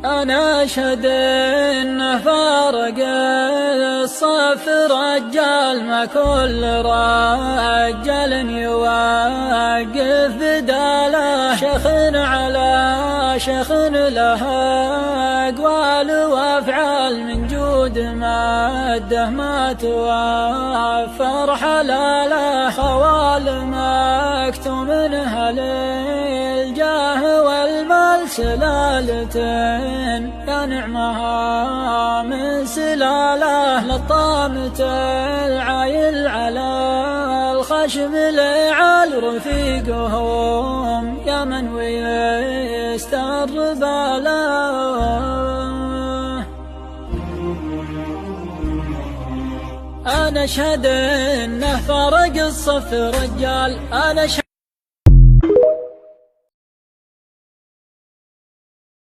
أنا أشهد إنه فارق الصف رجال، ما كل رجال يوقف بداله، شيخ على شيخ له أقوال وأفعال من جود ماده ما توفر حلاله، خوال مكتوم منها للجاه والمال سلالة يا نعمها من سلاله، لطامة العايل على الخشم لعال رفيقهم يا من ويستر باله. أنا أشهد إنه فرق الصف رجال، أنا أشهد